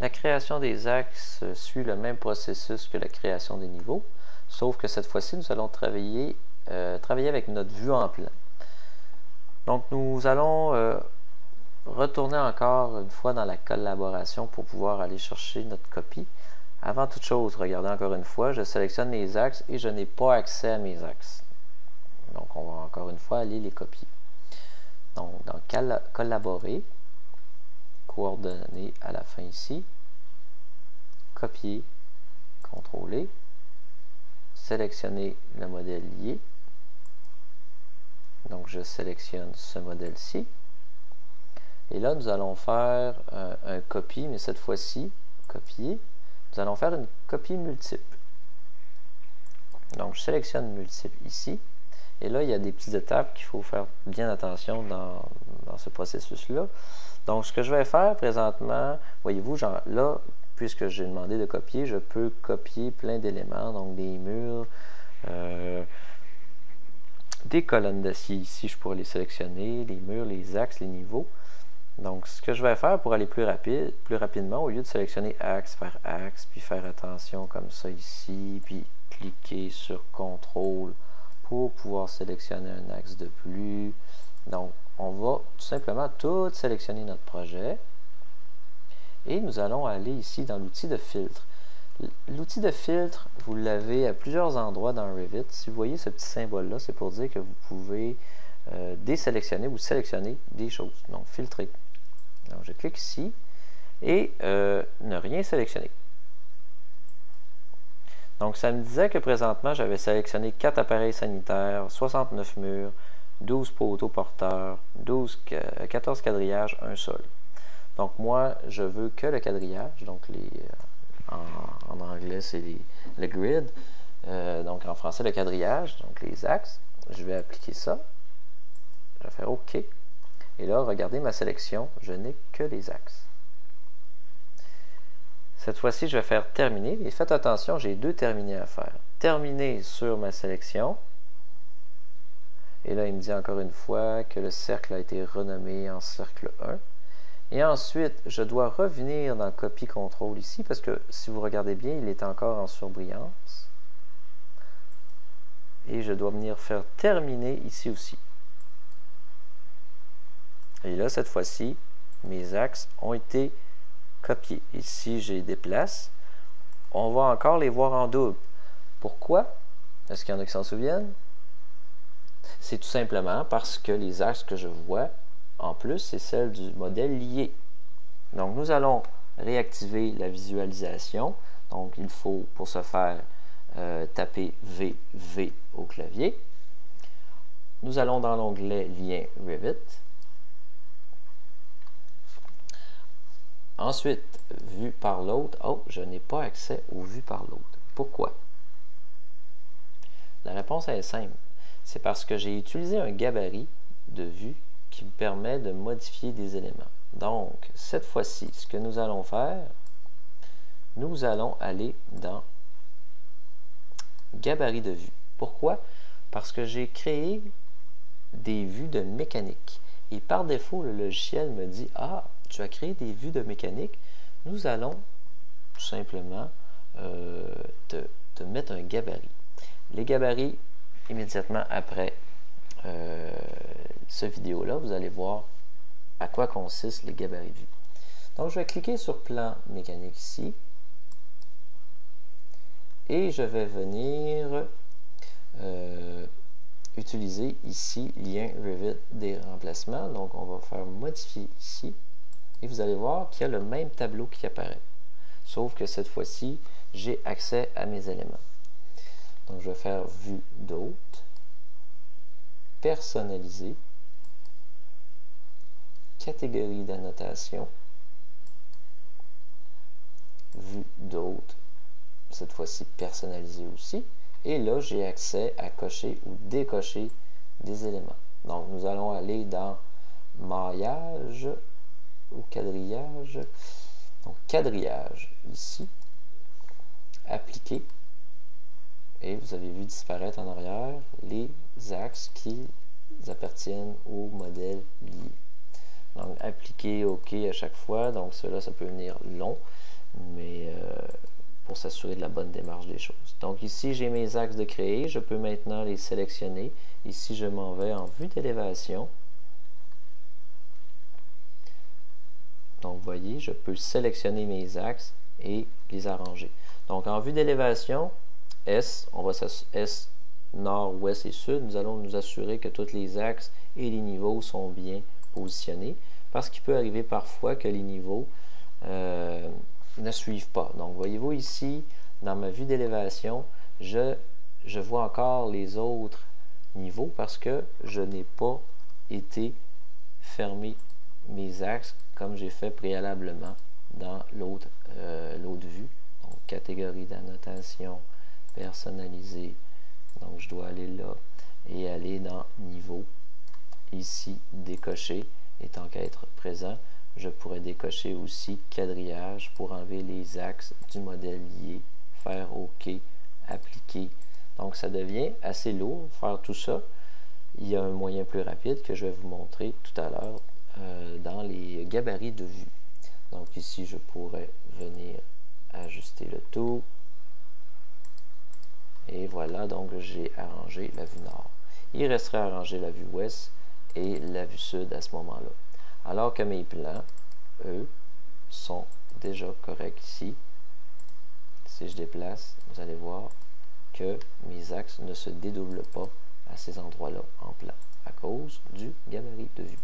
La création des axes suit le même processus que la création des niveaux, sauf que cette fois-ci, nous allons travailler avec notre vue en plan. Donc, nous allons retourner encore une fois dans la collaboration pour pouvoir aller chercher notre copie. Avant toute chose, regardez encore une fois, je sélectionne les axes et je n'ai pas accès à mes axes. Donc, on va encore une fois aller les copier. Donc, dans collaborer, coordonnées à la fin ici, copier, contrôler, sélectionner le modèle lié. Donc, je sélectionne ce modèle-ci. Et là, nous allons faire un copie, mais cette fois-ci, copier, nous allons faire une copie multiple. Donc, je sélectionne multiple ici. Et là, il y a des petites étapes qu'il faut faire bien attention dans ce processus-là. Donc, ce que je vais faire présentement, voyez-vous, là, puisque j'ai demandé de copier, je peux copier plein d'éléments, donc des murs, des colonnes d'acier ici, je pourrais les sélectionner, les murs, les axes, les niveaux. Donc, ce que je vais faire pour aller plus rapidement, au lieu de sélectionner axe, puis faire attention comme ça ici, puis cliquer sur CTRL pour pouvoir sélectionner un axe de plus. Donc, on va tout simplement tout sélectionner notre projet. Et nous allons aller ici dans l'outil de filtre. L'outil de filtre, vous l'avez à plusieurs endroits dans Revit. Si vous voyez ce petit symbole-là, c'est pour dire que vous pouvez désélectionner ou sélectionner des choses. Donc, filtrer. Donc, je clique ici et ne rien sélectionner. Donc, ça me disait que présentement, j'avais sélectionné 4 appareils sanitaires, 69 murs, 12 poteaux porteurs, 14 quadrillages, un sol. Donc, moi, je veux que le quadrillage. Donc, en anglais, c'est le grid. Donc, en français, le quadrillage, donc les axes. Je vais appliquer ça. Je vais faire OK. Et là, regardez ma sélection. Je n'ai que les axes. Cette fois-ci, je vais faire terminer. Et faites attention, j'ai 2 terminés à faire. Terminer sur ma sélection. Et là, il me dit encore une fois que le cercle a été renommé en cercle 1. Et ensuite, je dois revenir dans Copie-Contrôle ici, parce que si vous regardez bien, il est encore en surbrillance. Et je dois venir faire terminer ici aussi. Et là, cette fois-ci, mes axes ont été copiés. Ici, je les déplace. On va encore les voir en double. Pourquoi? Est-ce qu'il y en a qui s'en souviennent? C'est tout simplement parce que les axes que je vois, en plus, c'est celle du modèle lié. Donc, nous allons réactiver la visualisation. Donc, il faut, pour ce faire, taper V au clavier. Nous allons dans l'onglet Lien Revit. Ensuite, Vue par l'autre. Oh, je n'ai pas accès aux vues par l'autre. Pourquoi? La réponse est simple. C'est parce que j'ai utilisé un gabarit de vue qui me permet de modifier des éléments. Donc, cette fois-ci, ce que nous allons faire, nous allons aller dans Gabarit de vue. Pourquoi? Parce que j'ai créé des vues de mécanique. Et par défaut, le logiciel me dit « Ah, tu as créé des vues de mécanique. » Nous allons tout simplement te mettre un gabarit. Les gabarits, immédiatement après ce vidéo-là, vous allez voir à quoi consistent les gabarits de vue. Donc, je vais cliquer sur Plan mécanique ici. Et je vais venir utiliser ici Lien Revit des remplacements. Donc, on va faire modifier ici. Et vous allez voir qu'il y a le même tableau qui apparaît. Sauf que cette fois-ci, j'ai accès à mes éléments. Donc, je vais faire Vue d'hôte, personnaliser, catégorie d'annotation, Vue d'hôte, cette fois-ci personnalisé aussi. Et là, j'ai accès à cocher ou décocher des éléments. Donc, nous allons aller dans maillage ou quadrillage. Donc, quadrillage ici, appliquer. Et vous avez vu disparaître en arrière les axes qui appartiennent au modèle lié. Donc, appliquer OK à chaque fois. Donc, cela, ça peut venir long. mais pour s'assurer de la bonne démarche des choses. Donc ici, j'ai mes axes de créer. Je peux maintenant les sélectionner. Ici, je m'en vais en vue d'élévation. Donc, vous voyez, je peux sélectionner mes axes et les arranger. Donc, en vue d'élévation, S, S, nord, ouest et sud, nous allons nous assurer que tous les axes et les niveaux sont bien positionnés, parce qu'il peut arriver parfois que les niveaux ne suivent pas. Donc, voyez-vous ici, dans ma vue d'élévation, je vois encore les autres niveaux parce que je n'ai pas été fermé mes axes comme j'ai fait préalablement dans l'autre vue. Donc, catégorie d'annotation personnalisée. Donc, je dois aller là et aller dans niveau. Ici, décocher. Et tant qu'à être présent, je pourrais décocher aussi quadrillage pour enlever les axes du modèle lié, faire OK, appliquer. Donc, ça devient assez lourd faire tout ça. Il y a un moyen plus rapide que je vais vous montrer tout à l'heure dans les gabarits de vue. Donc ici, je pourrais venir ajuster le tout. Et voilà, donc j'ai arrangé la vue nord. Il resterait à arranger la vue ouest et la vue sud à ce moment-là. Alors que mes plans, eux, sont déjà corrects ici. Si je déplace, vous allez voir que mes axes ne se dédoublent pas à ces endroits-là en plan à cause du gabarit de vue.